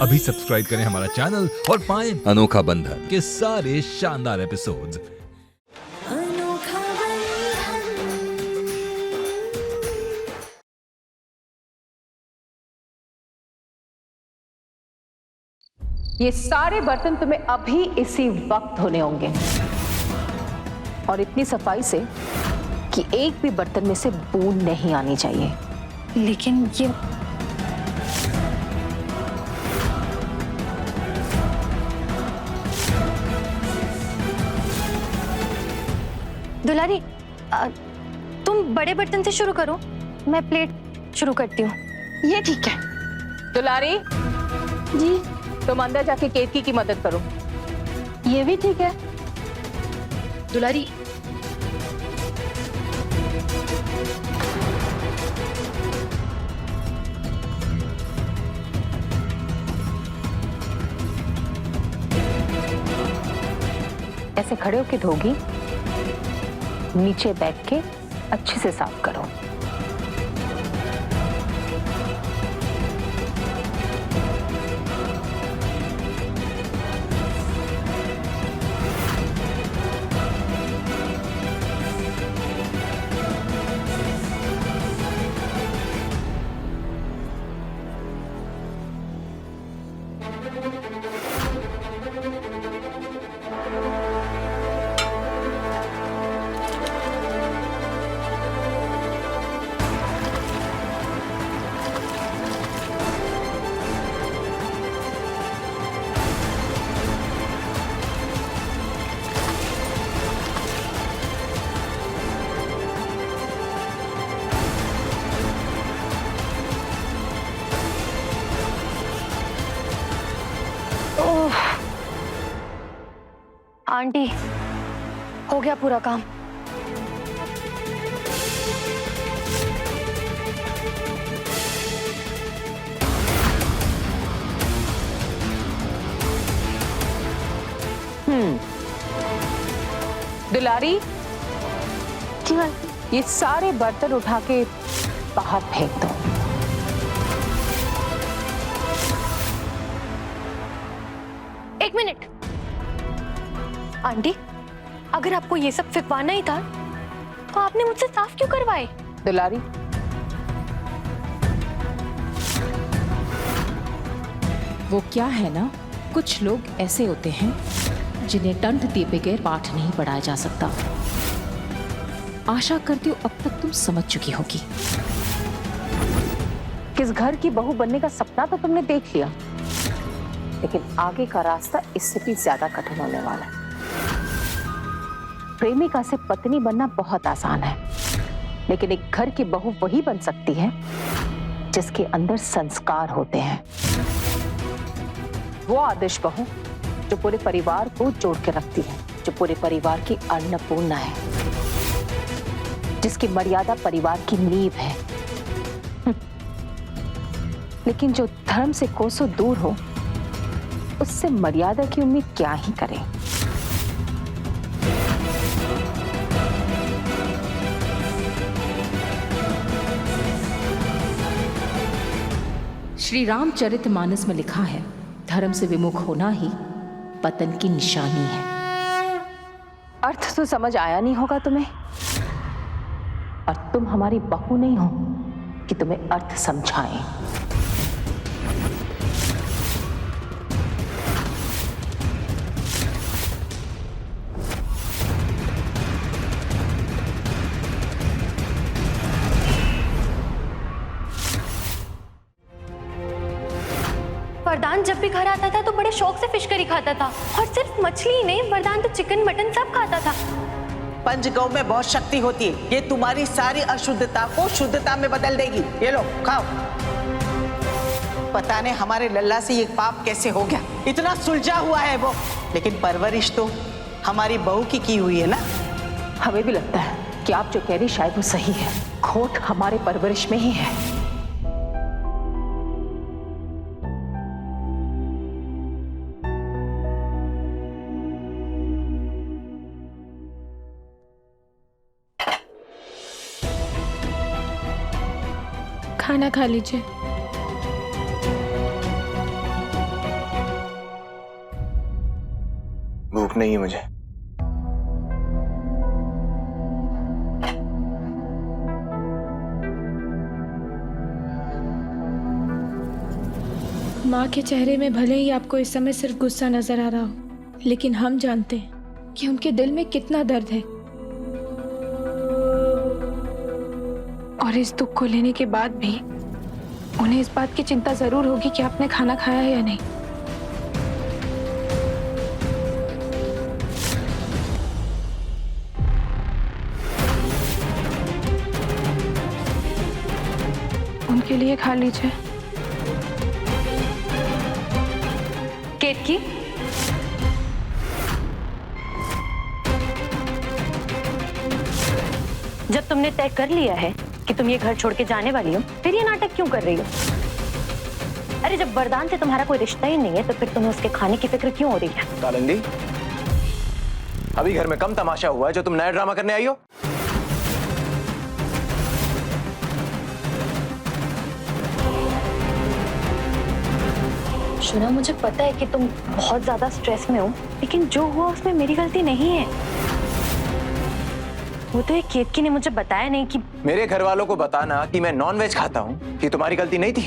अभी सब्सक्राइब करें हमारा चैनल और पाएं अनोखा बंधन के सारे शानदार एपिसोड्स। अनोखा बंधन। ये सारे बर्तन तुम्हें अभी इसी वक्त धोने होंगे और इतनी सफाई से कि एक भी बर्तन में से बूंद नहीं आनी चाहिए। लेकिन ये दुलारी, तुम बड़े बर्तन से शुरू करो, मैं प्लेट शुरू करती हूँ। ये ठीक है। दुलारी जी, तुम अंदर जाके केतकी की मदद करो। ये भी ठीक है। दुलारी, ऐसे खड़े होके धोगी, नीचे बैठ के अच्छे से साफ करो। ओह, आंटी, हो गया पूरा काम। दुलारी, जी हाँ। ये सारे बर्तन उठा के बाहर फेंक दो। एक मिनट आंटी, अगर आपको ये सब फिकवाना ही था तो आपने मुझसे साफ क्यों करवाए? दुलारी, वो क्या है ना, कुछ लोग ऐसे होते हैं जिन्हें दंड दिए बगैर पाठ नहीं पढ़ाया जा सकता। आशा करती हूँ अब तक तुम समझ चुकी होगी। किस घर की बहू बनने का सपना तो तुमने देख लिया, लेकिन आगे का रास्ता इससे भी ज्यादा कठिन होने वाला है। प्रेमिका से पत्नी बनना बहुत आसान है, लेकिन एक घर की बहू वही बन सकती है जिसके अंदर संस्कार होते हैं। वो आदर्श बहू जो पूरे परिवार को जोड़ के रखती है, जो पूरे परिवार की अन्नपूर्णा है, जिसकी मर्यादा परिवार की नींव है। लेकिन जो धर्म से कोसों दूर हो, उससे मर्यादा की उम्मीद क्या ही करें। श्री रामचरितमानस में लिखा है, धर्म से विमुख होना ही पतन की निशानी है। अर्थ तो समझ आया नहीं होगा तुम्हें, और तुम हमारी बहू नहीं हो कि तुम्हें अर्थ समझाएं। वरदान जब भी घर आता था तो बड़े शौक से फिश करी खाता था, और सिर्फ मछली ही नहीं, वरदान तो चिकन मटन सब खाता था। पंचगव्य में बहुत शक्ति होती है, ये तुम्हारी सारी अशुद्धता को शुद्धता में बदल देगी। ये लो खाओ। पता नहीं हमारे लल्ला से ये पाप कैसे हो गया, इतना सुलझा हुआ है वो, लेकिन परवरिश तो हमारी बहू की हुई है ना। हमें भी लगता है कि आप जो कह रही शायद वो सही है, खोट हमारे परवरिश में ही है। खाना खा लीजिए। भूख नहीं है मुझे। माँ के चेहरे में भले ही आपको इस समय सिर्फ गुस्सा नजर आ रहा हो, लेकिन हम जानते हैं कि उनके दिल में कितना दर्द है। और इस दुख को लेने के बाद भी उन्हें इस बात की चिंता जरूर होगी कि आपने खाना खाया है या नहीं। उनके लिए खा लीजिए। केतकी, जब तुमने तय कर लिया है कि तुम ये घर छोड़ के जाने वाली हो, फिर ये नाटक क्यों कर रही हो? अरे जब वरदान से तुम्हारा कोई रिश्ता ही नहीं है तो फिर तुम्हें उसके खाने की फिक्र क्यों हो रही है? कालिंदी, अभी घर में कम तमाशा हुआ है जो तुम नया ड्रामा करने आई हो? शुना, मुझे पता है कि तुम बहुत ज्यादा स्ट्रेस में हो, लेकिन जो हुआ उसमें मेरी गलती नहीं है। वो तो एक केतकी ने मुझे बताया नहीं कि मेरे घर वालों को बताना कि मैं नॉनवेज खाता हूँ कि तुम्हारी गलती नहीं थी।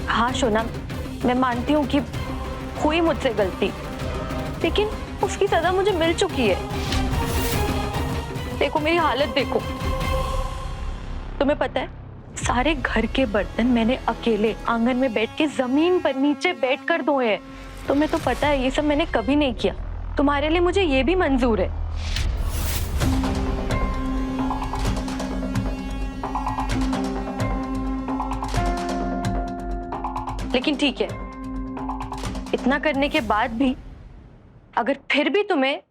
हाँ शुना, मैं मानती हूँ कि हुई मुझसे गलती, लेकिन उसकी सजा मुझे मिल चुकी है। देखो मेरी हालत देखो। तुम्हें पता है, सारे घर के बर्तन मैंने अकेले आंगन में बैठ के जमीन पर नीचे बैठकर धोए हैं। तुम्हें तो पता है ये सब मैंने कभी नहीं किया। तुम्हारे लिए मुझे ये भी मंजूर है। लेकिन ठीक है, इतना करने के बाद भी अगर फिर भी तुम्हें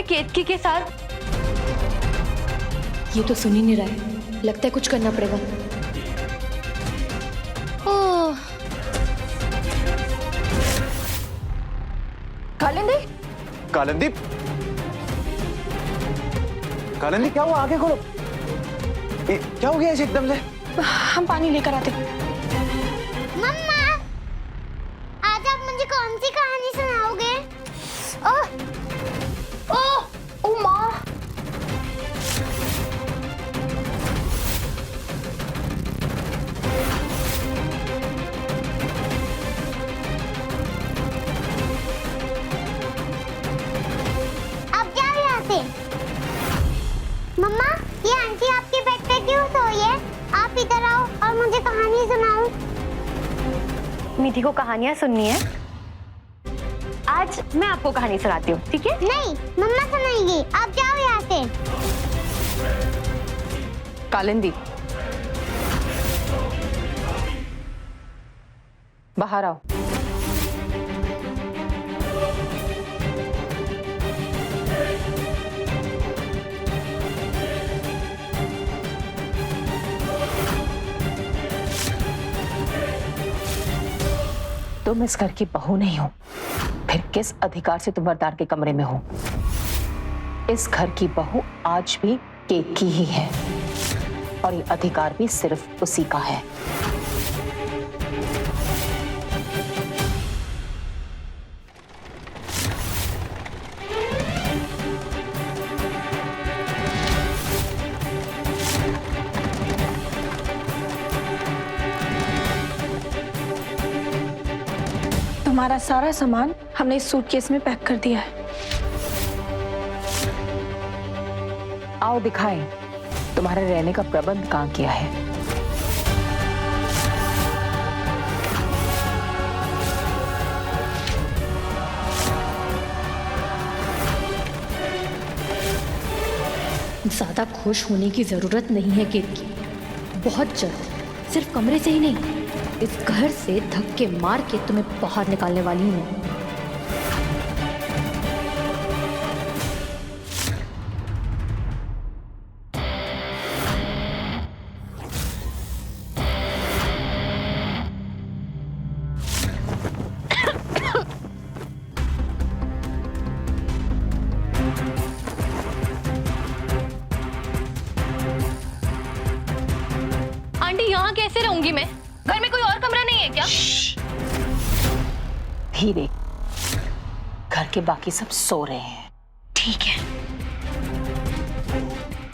केतकी के साथ, ये तो सुन ही नहीं रहा है, लगता है कुछ करना पड़ेगा। ओह, कालिंदी, कालिंदी, कालिंदी क्या हुआ? आगे खोलो। क्या हो गया ऐसे एकदम से? हम पानी लेकर आते। मम्मा, आज आप मुझे कौन सी कहानी सुनाओगे? ओह, ओह, ओ माँ। मम्मा, ये आंटी आपके बेड पे क्यों सोई है? आप इधर आओ और मुझे कहानी सुनाओ। मीठी को कहानियां सुननी है? आज मैं आपको कहानी सुनाती हूँ, ठीक है? नहीं, मम्मा सुनाएगी। आप जाओ यहाँ से। कालिंदी, बाहर आओ। तुम इस घर की बहू नहीं हो, फिर किस अधिकार से तुम वरदान के कमरे में हो? इस घर की बहू आज भी केतकी ही है और ये अधिकार भी सिर्फ उसी का है। हमारा सारा सामान हमने इस सूटकेस में पैक कर दिया है। आओ दिखाएं तुम्हारे रहने का प्रबंध कहाँ किया है। ज्यादा खुश होने की जरूरत नहीं है केतकी। बहुत जल्द, सिर्फ कमरे से ही नहीं, इस घर से धक्के मार के तुम्हें बाहर निकालने वाली हूँ। आंटी, यहाँ कैसे रहूंगी मैं? घर में कोई और कमरा नहीं है क्या? धीरे, घर के बाकी सब सो रहे हैं। ठीक है,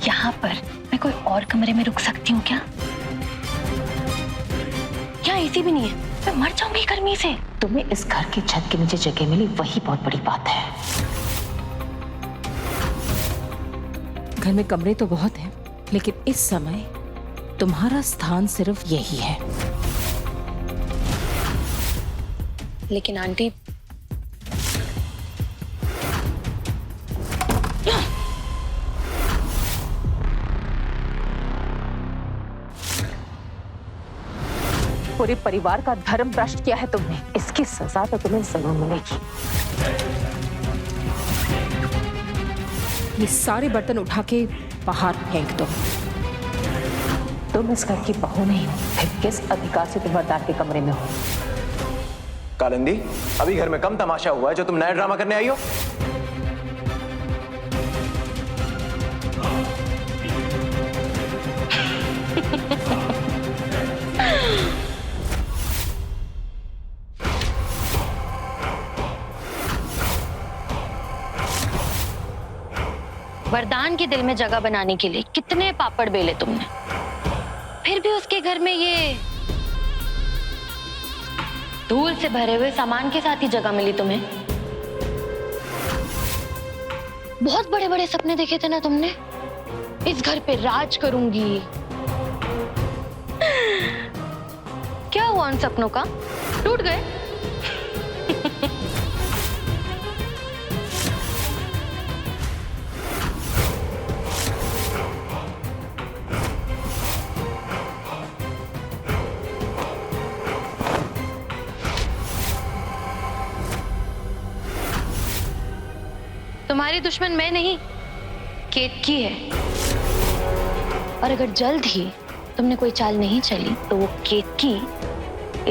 यहाँ पर मैं कोई और कमरे में रुक सकती हूँ क्या? यहाँ एसी भी नहीं है, मैं मर जाऊंगी गर्मी से। तुम्हें इस घर की छत के नीचे जगह मिली, वही बहुत बड़ी बात है। घर में कमरे तो बहुत हैं, लेकिन इस समय तुम्हारा स्थान सिर्फ यही है। लेकिन आंटी, पूरे परिवार का धर्म भ्रष्ट किया है तुमने, इसकी सजा तो तुम्हें जरूर मिलेगी। ये सारे बर्तन उठा के बाहर फेंक दो। तुम इस घर की बहू नहीं हो, फिर किस अधिकार से तुम वरदान के कमरे में हो? कालिंदी, अभी घर में कम तमाशा हुआ है जो तुम नया ड्रामा करने आई हो। वरदान के दिल में जगह बनाने के लिए कितने पापड़ बेले तुमने, फिर भी उसके घर में ये धूल से भरे हुए सामान के साथ ही जगह मिली तुम्हें। बहुत बड़े बड़े सपने देखे थे ना तुमने, इस घर पे राज करूंगी। क्या हुआ उन सपनों का? टूट गए? तुम्हारी दुश्मन मैं नहीं, केतकी है। और अगर जल्द ही तुमने कोई चाल नहीं चली तो वो केतकी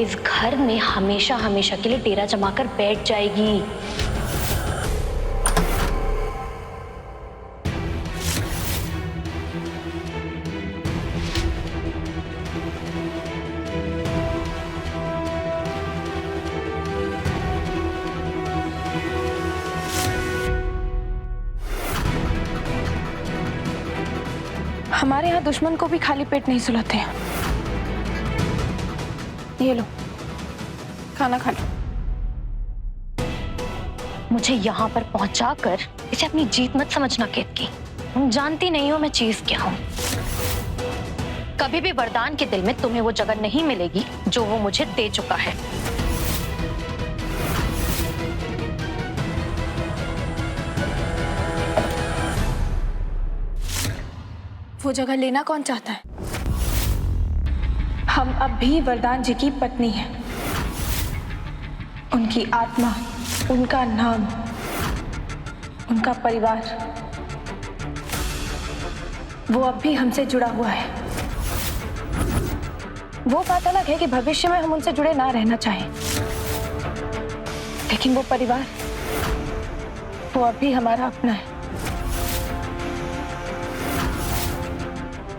इस घर में हमेशा हमेशा के लिए डेरा जमाकर बैठ जाएगी। हमारे यहाँ दुश्मन को भी खाली पेट नहीं सुलाते हैं। ये लो, खाना खा लो। मुझे यहाँ पर पहुंचाकर इसे अपनी जीत मत समझना केतकी। तुम जानती नहीं हो मैं चीज क्या हूँ। कभी भी वरदान के दिल में तुम्हें वो जगह नहीं मिलेगी जो वो मुझे दे चुका है। वो जगह लेना कौन चाहता है? हम अब भी वरदान जी की पत्नी हैं। उनकी आत्मा, उनका नाम, उनका परिवार, वो अब भी हमसे जुड़ा हुआ है। वो बात अलग है कि भविष्य में हम उनसे जुड़े ना रहना चाहें, लेकिन वो परिवार, वो अब भी हमारा अपना है।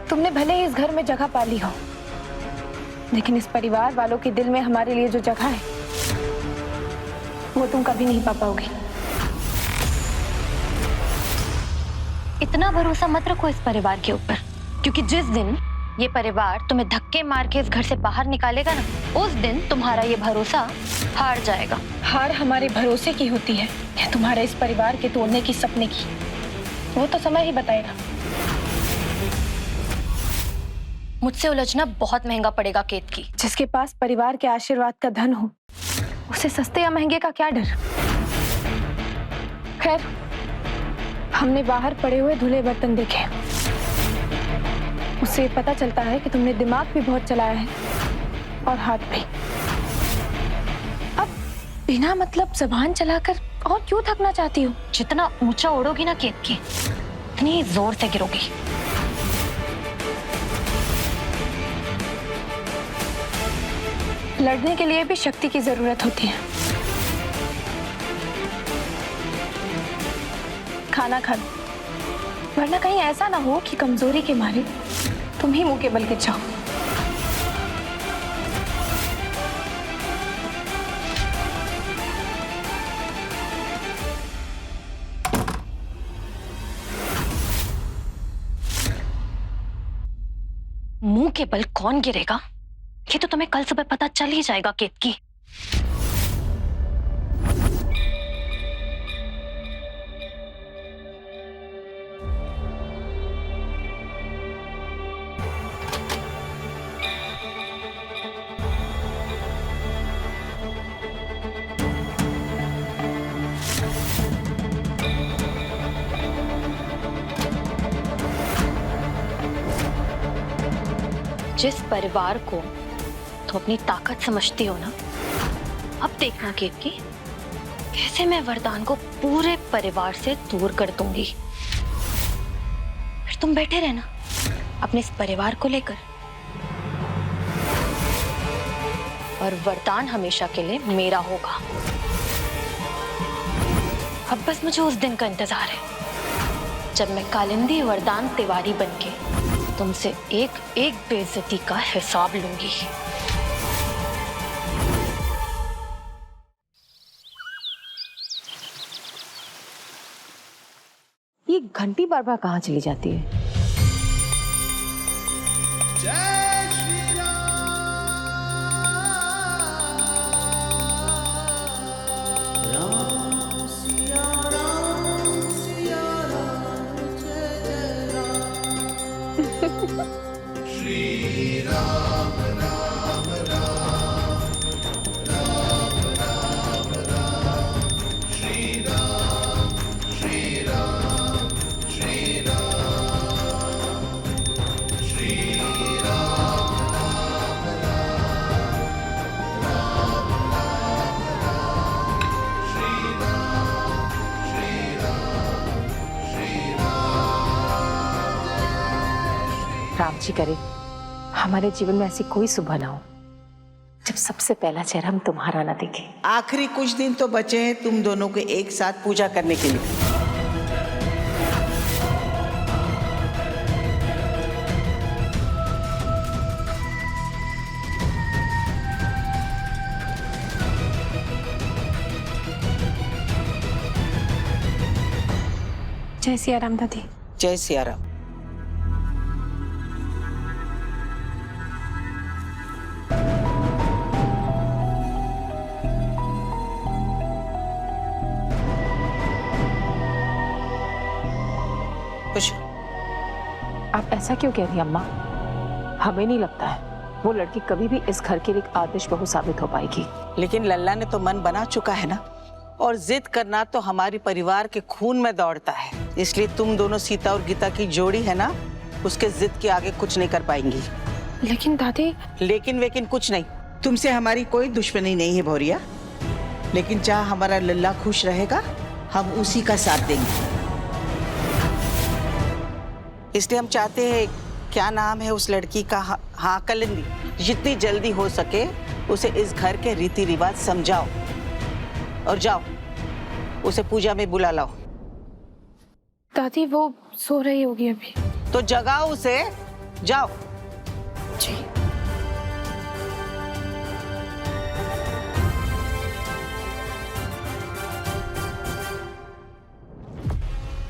तुमने भले ही इस घर में जगह पा ली हो, लेकिन इस परिवार वालों के दिल में हमारे लिए जो जगह है वो तुम कभी नहीं पा पाओगी। इतना भरोसा मत रखो इस परिवार के ऊपर, क्योंकि जिस दिन ये परिवार तुम्हें धक्के मार के इस घर से बाहर निकालेगा ना, उस दिन तुम्हारा ये भरोसा हार जाएगा। हार हमारे भरोसे की होती है या तुम्हारे इस परिवार के तोड़ने की सपने की, वो तो समय ही बताएगा। मुझसे उलझना बहुत महंगा पड़ेगा केतकी। जिसके पास परिवार के आशीर्वाद का धन हो, उसे सस्ते या महंगे का क्या डर। खैर, हमने बाहर पड़े हुए धुले बर्तन देखे, उससे पता चलता है कि तुमने दिमाग भी बहुत चलाया है और हाथ भी। अब बिना मतलब जबान चलाकर और क्यों थकना चाहती हो? जितना ऊंचा उड़ोगी ना केतकी, उतनी जोर से गिरोगी। लड़ने के लिए भी शक्ति की जरूरत होती है। खाना खा लो, वरना कहीं ऐसा ना हो कि कमजोरी के मारे तुम ही मुंह के बल गिर जाओ। मुंह के बल कौन गिरेगा ये तो तुम्हें कल सुबह पता चल ही जाएगा केतकी। जिस परिवार को तुम अपनी ताकत समझती हो ना, अब देखना केतकी कैसे मैं वरदान को पूरे परिवार से दूर कर दूंगी। फिर तुम बैठे रहना अपने इस परिवार को लेकर, और वरदान हमेशा के लिए मेरा होगा। अब बस मुझे उस दिन का इंतजार है जब मैं कालिंदी वरदान तिवारी बनके तुमसे एक एक बेइज्जती का हिसाब लूंगी। ये घंटी बार बार कहाँ चली जाती है? राम जी करे हमारे जीवन में ऐसी कोई सुबह ना हो जब सबसे पहला चेहरा हम तुम्हारा ना देखे। आखिरी कुछ दिन तो बचे हैं तुम दोनों के एक साथ पूजा करने के लिए। जय सिया राम दादी। जय सिया राम। आप ऐसा क्यों कह रही अम्मा? हमें नहीं लगता है वो लड़की कभी भी इस घर की एक आदर्श बहू साबित हो पाएगी। लेकिन लल्ला ने तो मन बना चुका है ना, और जिद करना तो हमारे परिवार के खून में दौड़ता है। इसलिए तुम दोनों सीता और गीता की जोड़ी है ना, उसके जिद के आगे कुछ नहीं कर पाएंगी। लेकिन दादी। लेकिन वेकिन कुछ नहीं, तुमसे हमारी कोई दुश्मनी नहीं है भौरिया। लेकिन जहाँ हमारा लल्ला खुश रहेगा हम उसी का साथ देंगे। इसलिए हम चाहते हैं, क्या नाम है उस लड़की का? हाँ, कालिंदी। जितनी जल्दी हो सके उसे इस घर के रीति रिवाज समझाओ और जाओ उसे पूजा में बुला लाओ। दादी वो सो रही होगी अभी। तो जगाओ उसे, जाओ। जी।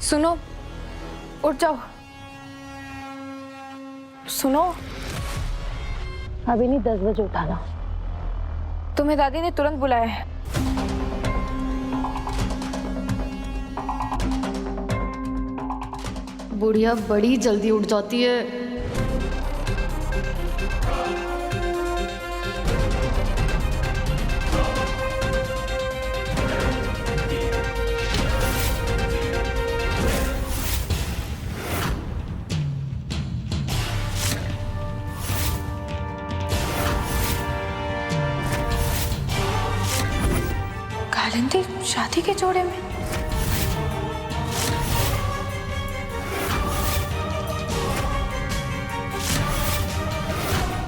सुनो, उठ जाओ। सुनो, अभी नहीं, 10 बजे उठाना। तुम्हें दादी ने तुरंत बुलाया है। बुढ़िया बड़ी जल्दी उठ जाती है। कालिंदी शादी के जोड़े में?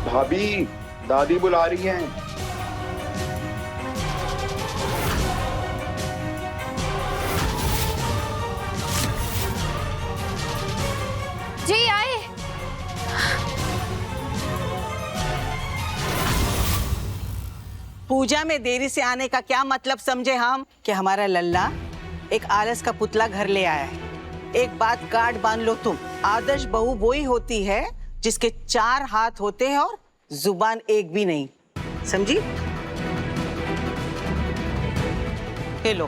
भाभी, दादी बुला रही हैं। जी आए। पूजा में देरी से आने का क्या मतलब समझे हम? कि हमारा लल्ला एक आलस का पुतला घर ले आया है। एक बात गाढ़ बांध लो तुम, आदर्श बहू वही होती है जिसके 4 हाथ होते हैं और जुबान एक भी नहीं, समझी? ये लो,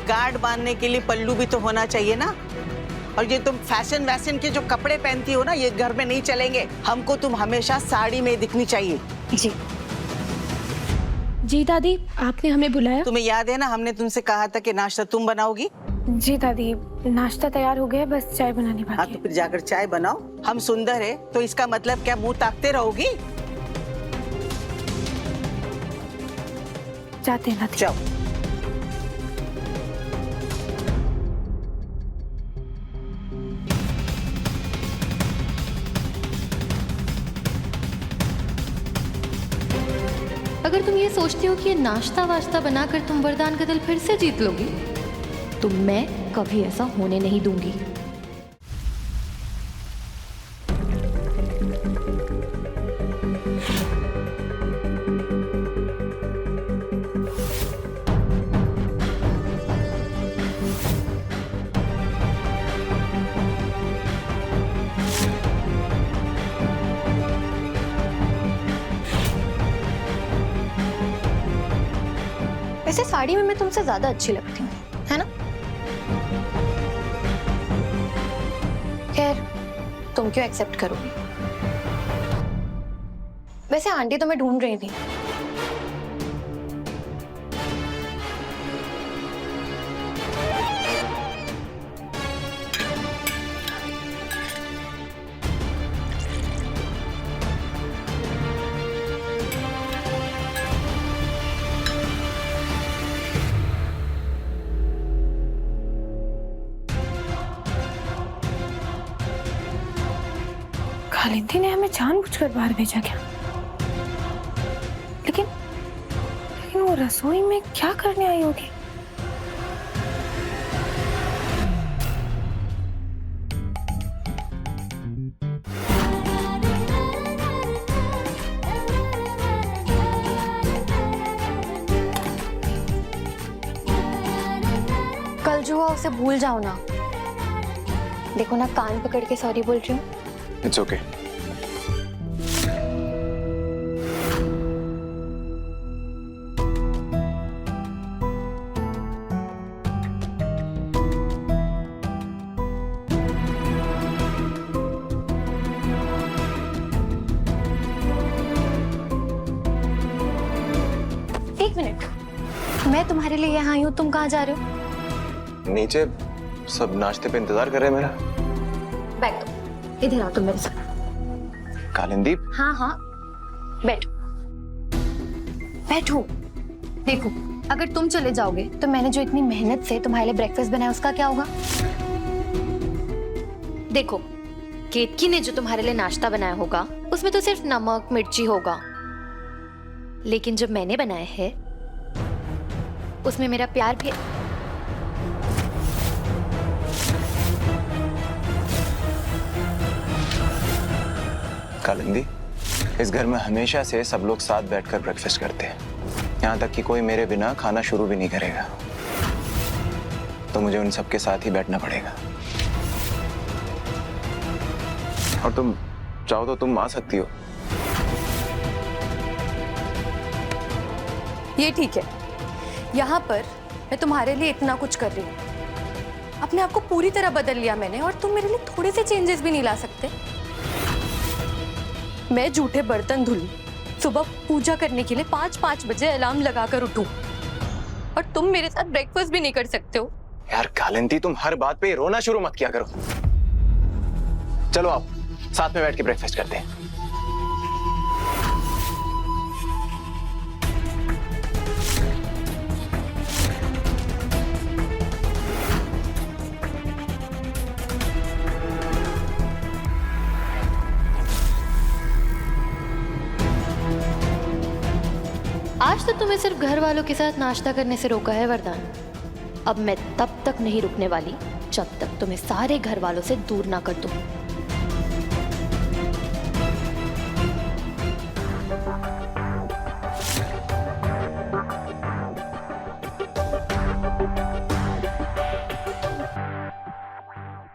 गार्ड बांधने के लिए पल्लू भी तो होना चाहिए ना। और ये तुम फैशन वैशन के जो कपड़े पहनती हो ना, ये घर में नहीं चलेंगे। हमको तुम हमेशा साड़ी में दिखनी चाहिए। जी जी दादी, आपने हमें बुलाया? तुम्हें याद है ना, हमने तुमसे कहा था कि नाश्ता तुम बनाओगी। जी दादी, नाश्ता तैयार हो गया, बस चाय बनानी बाकी हाँ, तो फिर जाकर चाय बनाओ। हम सुंदर है तो इसका मतलब क्या मुंह ताकते रहोगी? जाते हैं दादी। जाओ। अगर तुम ये सोचती हो कि ये नाश्ता वाश्ता बनाकर तुम वरदान का दिल फिर से जीत लोगी, तो मैं कभी ऐसा होने नहीं दूंगी। वैसे साड़ी में मैं तुमसे ज्यादा अच्छी लगती हूँ, है ना? खैर, तुम क्यों एक्सेप्ट करोगी? वैसे आंटी तुम्हें ढूंढ रही थी। कालिंदी ने हमें जानबूझकर बाहर भेजा क्या? लेकिन वो रसोई में क्या करने आई होगी? कल जो हुआ उसे भूल जाओ ना। देखो ना, कान पकड़ के सॉरी बोल रही हूँ। It's okay. एक मिनट, मैं तुम्हारे लिए यहाँ आई हूँ, तुम कहाँ जा रहे हो? नीचे सब नाश्ते पे इंतजार कर रहे हैं मेरा। बैठ दो, इधर आओ तुम मेरे साथ। कालिंदी। हाँ हाँ, बैठो बैठो। देखो, अगर तुम चले जाओगे तो मैंने जो इतनी मेहनत से तुम्हारे लिए ब्रेकफास्ट बनाया उसका क्या होगा? देखो, केतकी ने जो तुम्हारे लिए नाश्ता बनाया होगा उसमें तो सिर्फ नमक मिर्ची होगा, लेकिन जो मैंने बनाया है उसमें मेरा प्यार भी। कालिंदी, इस घर में हमेशा से सब लोग साथ बैठकर ब्रेकफास्ट करते हैं, यहाँ तक कि कोई मेरे बिना खाना शुरू भी नहीं करेगा, तो मुझे उन सबके साथ ही बैठना पड़ेगा। और तुम चाहो तो तुम आ सकती हो। ये ठीक है, यहाँ पर मैं तुम्हारे लिए इतना कुछ कर रही हूँ, अपने आप को पूरी तरह बदल लिया मैंने, और तुम मेरे लिए थोड़े से चेंजेस भी नहीं ला सकते। मैं झूठे बर्तन धुलूं, सुबह पूजा करने के लिए 5-5 बजे अलार्म लगाकर उठूं, और तुम मेरे साथ ब्रेकफास्ट भी नहीं कर सकते हो। यार कालिंदी, तुम हर बात पे रोना शुरू मत किया करो। चलो आप साथ में बैठ के ब्रेकफास्ट करते हैं। आज तो तुम्हें सिर्फ घर वालों के साथ नाश्ता करने से रोका है वरदान। अब मैं तब तक नहीं रुकने वाली जब तक तुम्हें सारे घर वालों से दूर ना कर दूं।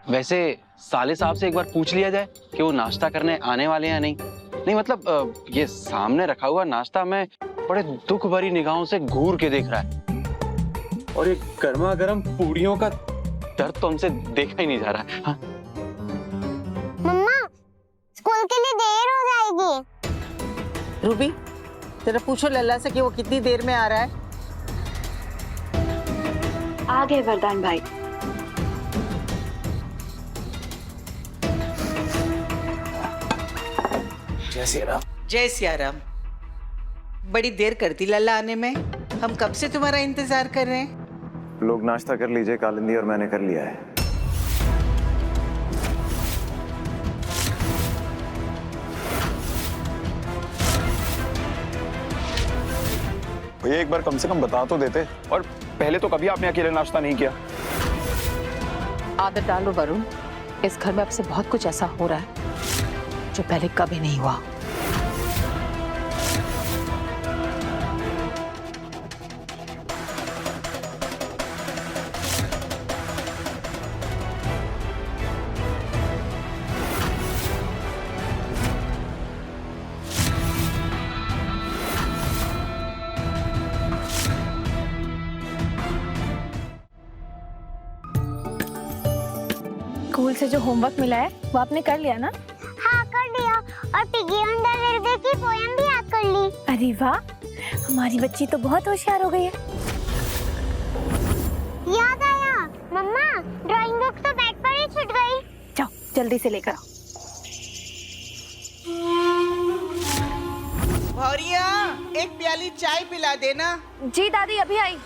वैसे साले साहब से एक बार पूछ लिया जाए कि वो नाश्ता करने आने वाले हैं या नहीं। नहीं मतलब ये सामने रखा हुआ नाश्ता मैं बड़े दुख भरी निगाहों से घूर के देख रहा है, और ये गर्मा गर्म पूड़ियों का दर्द तो हमसे देखा ही नहीं जा रहा है। हाँ? मम्मा, स्कूल के लिए देर हो जाएगी। रूबी, जरा पूछो लल्ला से कि वो कितनी देर में आ रहा है। आ गए वरदान भाई। जय श्री राम। जय सिया राम। बड़ी देर करती लल्ला आने में, हम कब से तुम्हारा इंतजार कर रहे हैं। लोग नाश्ता कर लीजिए, कालिंदी और मैंने कर लिया है। भैया एक बार कम से कम बता तो देते, और पहले तो कभी आपने अकेले नाश्ता नहीं किया। आदत डालो वरुण, इस घर में अब से बहुत कुछ ऐसा हो रहा है जो पहले कभी नहीं हुआ। स्कूल से जो होमवर्क मिला है वो आपने कर लिया ना? हाँ कर दिया, और पिगी अंडरवेयर की पोयम भी याद कर ली। अरे वाह, हमारी बच्ची तो बहुत होशियार हो गई है। याद आया मम्मा, ड्राइंग बुक तो बेड पर ही छूट गई। जाओ जल्दी से लेकर आओ। भौरिया, एक प्याली चाय पिला देना। जी दादी, अभी आई।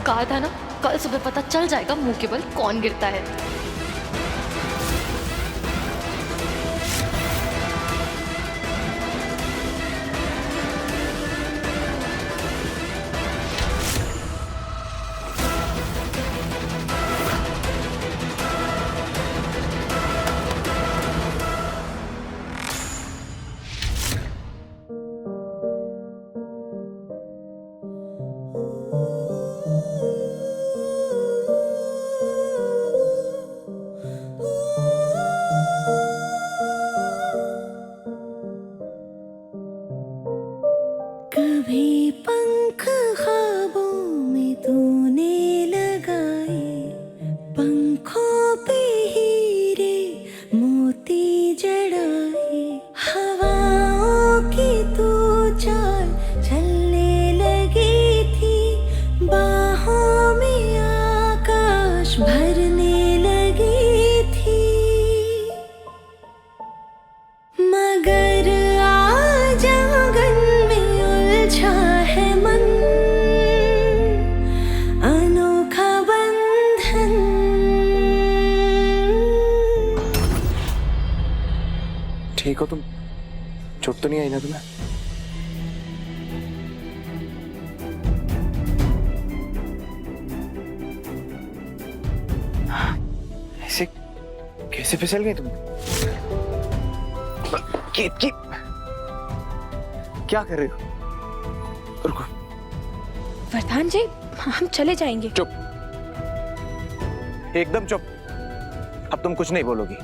कहा था ना, कल सुबह पता चल जाएगा मुंह के बल कौन गिरता है। कभी पंख ख्वाबों में तूने लगाए, पंखों पे हीरे मोती जड़ाए, हवाओं की तू चाल चलने लगी थी, बाहों में आकाश भरने लगी थी, मगर आज आंगन में उलझा है मन, अनोखा बंधन। ठीक हो तुम? चोट तो नहीं आई ना तुम्हें? ऐसे कैसे फिसल गई तुम? क्या कर रहे हो? रुको। वरदान जी, हम चले जाएंगे। चुप, एकदम चुप। अब तुम कुछ नहीं बोलोगी।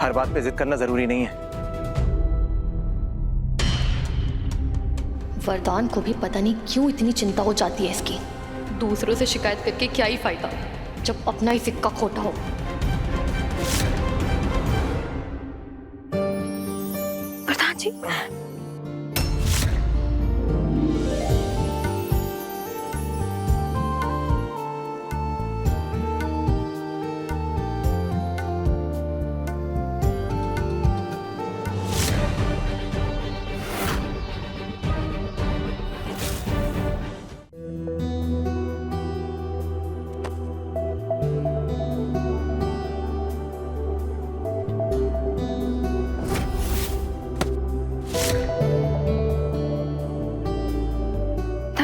हर बात पे जिद करना जरूरी नहीं है। वरदान को भी पता नहीं क्यों इतनी चिंता हो जाती है इसकी। दूसरों से शिकायत करके क्या ही फायदा जब अपना ही सिक्का खोटा हो। वरदान जी,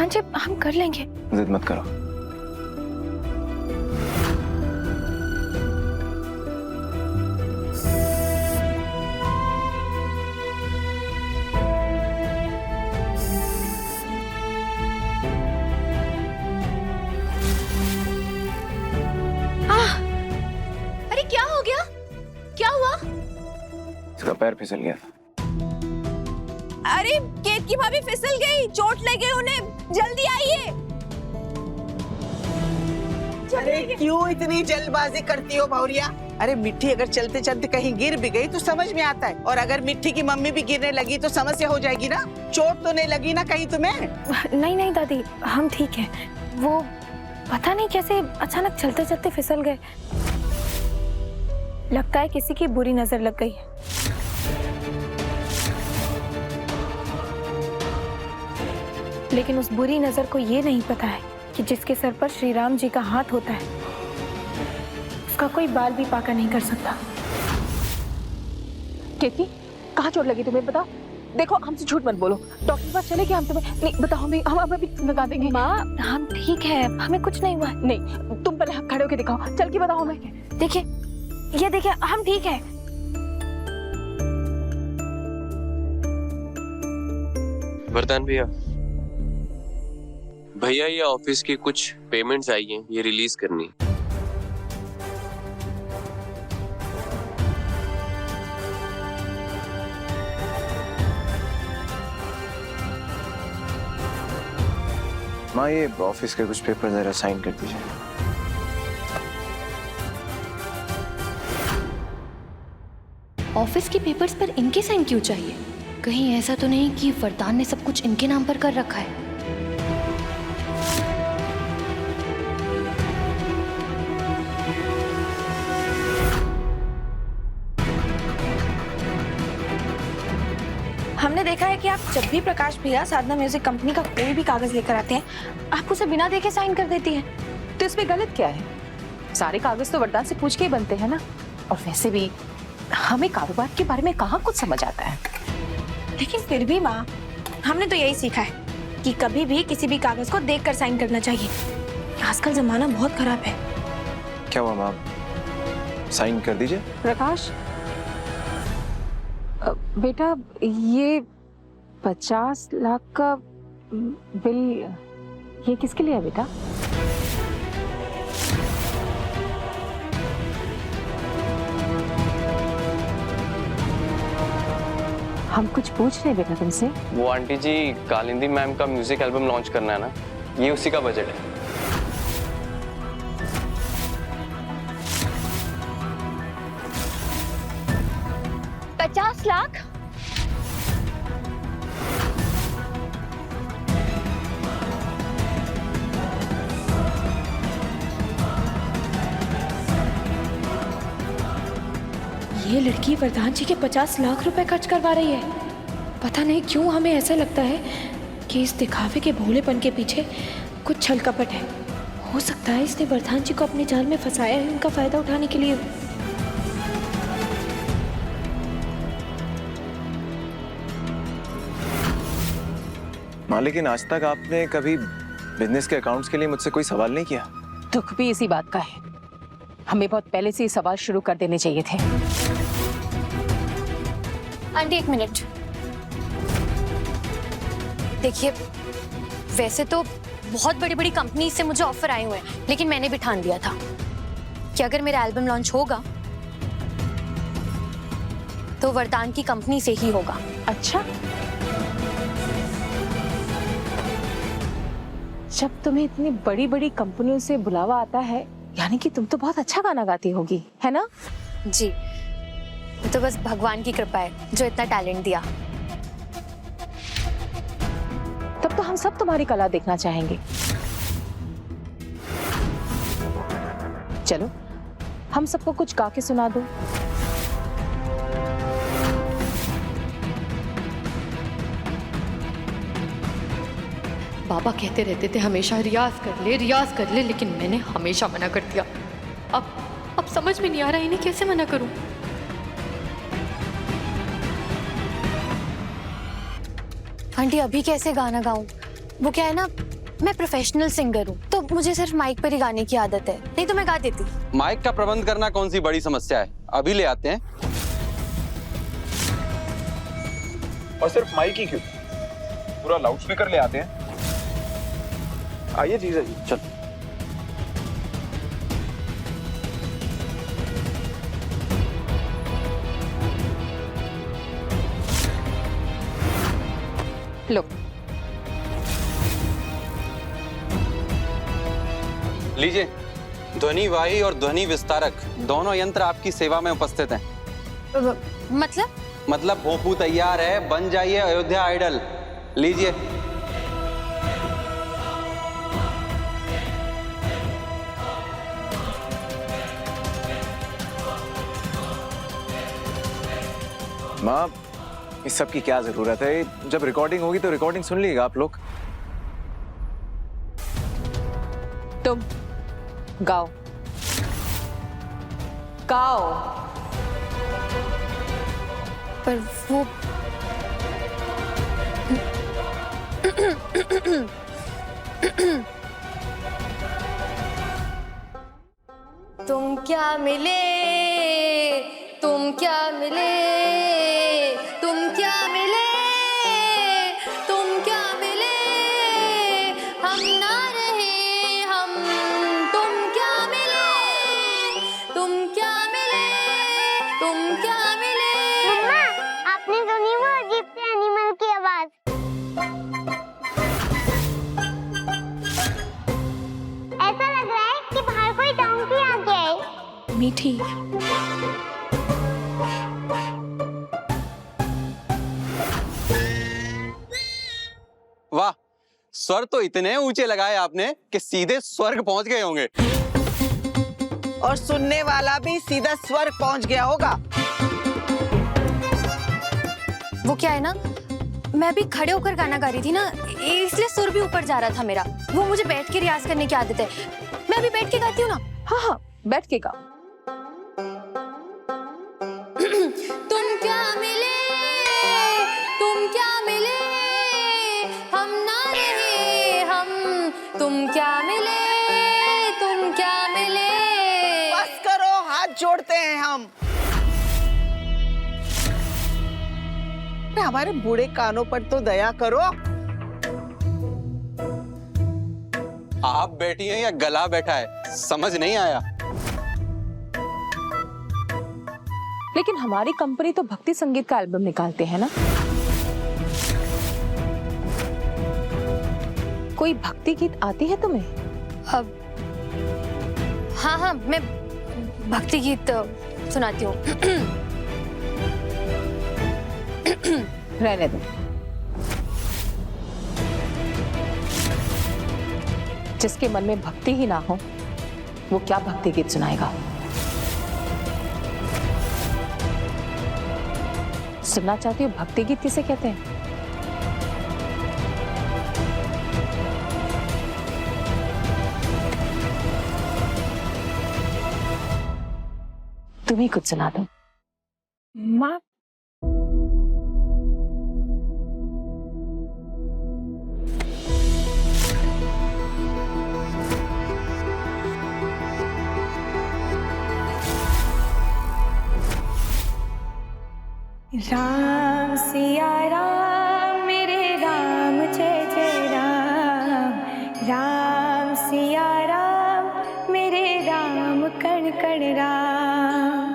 हाँ जी, हम कर लेंगे। जिद मत करो। अरे क्या हो गया? क्या हुआ? इसका पैर फिसल गया था। अरे केत की भाभी फिसल गई, चोट लग गई उन्हें, जल्दी आइए। अरे क्यों इतनी जल्दबाजी करती हो भौरिया? अरे मिट्टी अगर चलते चलते कहीं गिर भी गई तो समझ में आता है, और अगर मिट्टी की मम्मी भी गिरने लगी तो समस्या हो जाएगी ना। चोट तो नहीं लगी ना कहीं तुम्हें? नहीं नहीं दादी, हम ठीक हैं। वो पता नहीं कैसे अचानक चलते चलते फिसल गए। लगता है किसी की बुरी नजर लग गई। लेकिन उस बुरी नजर को ये नहीं पता है कि जिसके सर पर श्री राम जी का हाथ होता है, उसका कोई बाल भी पाका नहीं कर सकता। केतकी, कहाँ चोट लगी तुम्हें बताओ? देखो, हमसे झूठ मत बोलो। डॉक्टर के पास चले कि हम तुम्हें नहीं बताओ, हम अभी लगा देंगे। माँ, हम ठीक है, हमें कुछ नहीं हुआ। नहीं, तुम पहले खड़े होके दिखाओ, चल के बताओ हमें। देखिए, ये देखिए, हम ठीक है। वरदान भैया, ये ऑफिस की कुछ पेमेंट्स आई हैं, ये रिलीज करनी। माँ, ये ऑफिस के कुछ पेपर जरा साइन कर दीजिए। ऑफिस के पेपर्स पर इनके साइन क्यों चाहिए? कहीं ऐसा तो नहीं कि वरदान ने सब कुछ इनके नाम पर कर रखा है? हमने देखा है कि आप जब भी प्रकाश भैया साधना म्यूजिक कंपनी का कोई भी कागज लेकर आते हैं, आप उसे बिना देखे साइन कर देती हैं। तो इसमें गलत क्या है? सारे कागज तो वरदान से पूछ के ही बनते हैं ना। और वैसे भी हमें कारोबार के बारे में कहाँ कुछ समझ आता है। लेकिन फिर भी माँ, हमने तो यही सीखा है कि कभी भी किसी भी कागज को देखकर साइन करना चाहिए। आजकल जमाना बहुत खराब है। क्या हुआ माँ, साइन कर दीजिए। प्रकाश बेटा, ये 50 लाख का बिल ये किसके लिए है बेटा? हम कुछ पूछ रहे बेटा तुमसे। वो आंटी जी, कालिंदी मैम का म्यूजिक एल्बम लॉन्च करना है ना, ये उसी का बजट है। लाख? ये लड़की वरदान जी के 50 लाख रुपए खर्च करवा रही है। पता नहीं क्यों हमें ऐसा लगता है कि इस दिखावे के भोलेपन के पीछे कुछ छल कपट है। हो सकता है इसने वरदान जी को अपने जाल में फंसाया है, उनका फायदा उठाने के लिए। माँ, लेकिन आज तक आपने कभी बिजनेस के अकाउंट्स के लिए मुझसे कोई सवाल नहीं किया। दुख भी इसी बात का है। हमें बहुत पहले से ये सवाल शुरू कर देने चाहिए थे। आंटी, एक मिनट। देखिए, वैसे तो बहुत बड़ी बड़ी कंपनी से मुझे ऑफर आए हुए हैं, लेकिन मैंने भी ठान लिया था कि अगर मेरा एल्बम लॉन्च होगा तो वरदान की कंपनी से ही होगा। अच्छा, जब तुम्हें इतनी बड़ी बड़ी कंपनियों से बुलावा आता है, यानी कि तुम तो बहुत अच्छा गाना गाती होगी, है ना? जी, तो बस भगवान की कृपा है जो इतना टैलेंट दिया। तब तो हम सब तुम्हारी कला देखना चाहेंगे। चलो, हम सबको कुछ गा के सुना दो। बाबा कहते रहते थे हमेशा रियाज कर ले, लेकिन मैंने हमेशा मना कर दिया। अब समझ में नहीं आ रहा इन्हें कैसे मना करूं। आंटी, अभी कैसे गाना गाऊं? वो क्या है ना, मैं प्रोफेशनल सिंगर हूँ, तो मुझे सिर्फ माइक पर ही गाने की आदत है, नहीं तो मैं गा देती। माइक का प्रबंध करना कौन सी बड़ी समस्या है, अभी ले आते हैं। और सिर्फ माइक ही क्यों, पूरा लाउड स्पीकर ले आते हैं। आइए जीजा जी, चल। लो, लीजिए, ध्वनि वाही और ध्वनि विस्तारक दोनों यंत्र आपकी सेवा में उपस्थित हैं। मतलब भोंपू तैयार है, बन जाइए अयोध्या आइडल। लीजिए। माँ, इस सब की क्या जरूरत है? जब रिकॉर्डिंग होगी तो रिकॉर्डिंग सुन लीजिएगा आप लोग। तुम गाओ गाओ। पर वो तुम क्या मिले, तुम क्या मिले, तुम क्या मिले, तुम क्या मिले, हम ना रहे हम, तुम क्या मिले, तुम क्या मिले, तुम क्या मिले। मम्मा, आपने सुनी वो अजीब से एनिमल की आवाज? ऐसा लग रहा है कि बाहर कोई डॉन्की आ गया है। मीठी, वाह, स्वर तो इतने ऊंचे लगाए आपने कि सीधे स्वर्ग पहुंच गए होंगे। और सुनने वाला भी सीधा स्वर्ग पहुंच गया होगा। वो क्या है ना, मैं भी खड़े होकर गाना गा रही थी ना, इसलिए सुर भी ऊपर जा रहा था मेरा। वो मुझे बैठ के रियाज करने की आदत है, मैं भी बैठ के गाती हूँ ना। हाँ हाँ, बैठ के गाओ। तुम क्या मिले, तुम क्या मिले, हम ना रहे हम, तुम क्या मिले, तुम क्या मिले। बस करो, हाथ जोड़ते हैं हम। हमारे बूढ़े कानों पर तो दया करो। आप बैठी हैं या गला बैठा है, समझ नहीं आया। लेकिन हमारी कंपनी तो भक्ति संगीत का एल्बम निकालते हैं ना। कोई भक्ति गीत आती है तुम्हें? अब हाँ हाँ, मैं भक्ति गीत सुनाती हूँ। रहने दो। जिसके मन में भक्ति ही ना हो, वो क्या भक्ति गीत सुनाएगा? सुनना चाहती हो भक्ति गीत किसे कहते हैं? तुम ही कुछ सुना दो। माँ, राम सिया राम मेरे राम जय जय राम, राम सिया राम मेरे राम कण कण राम,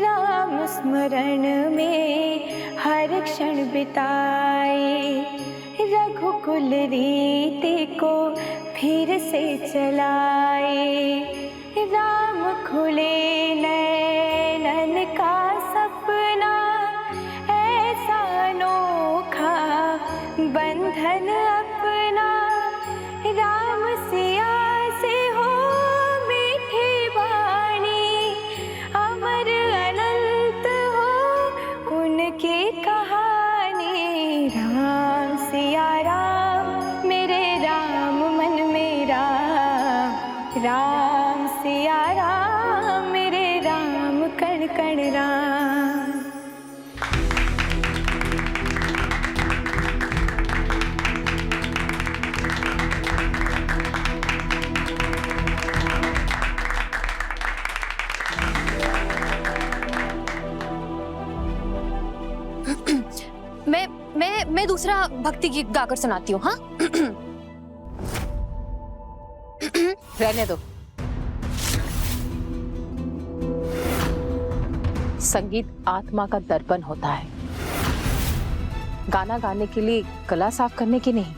राम स्मरण में हर क्षण बिताए, रघुकुल रीति को फिर से चलाए, राम खुले नैनन का सपना ऐसा अनोखा बंधन अपना, राम सिया से हो मीठी वाणी, अमर अनंत हो उनकी कहानी, राम सिया राम मेरे राम मन मेरा, राम सिया राम मेरे राम कण कण राम। मैं दूसरा भक्ति गीत गाकर सुनाती हूँ। हाँ रहने दो। संगीत आत्मा का दर्पण होता है। गाना गाने के लिए गला साफ करने की नहीं,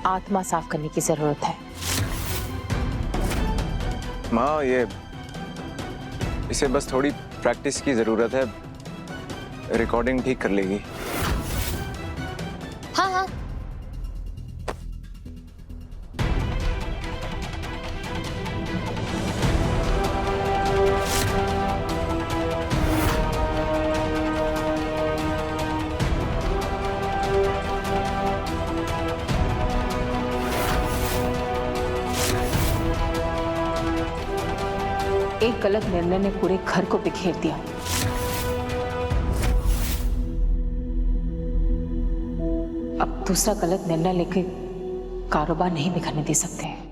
आत्मा साफ करने की जरूरत है। माँ, इसे बस थोड़ी प्रैक्टिस की जरूरत है, रिकॉर्डिंग ठीक कर लेगी। हाँ हाँ। एक गलत निर्णय ने पूरे घर को बिखेर दिया। अब दूसरा गलत निर्णय लेके कारोबार नहीं बिखरने दे सकते हैं।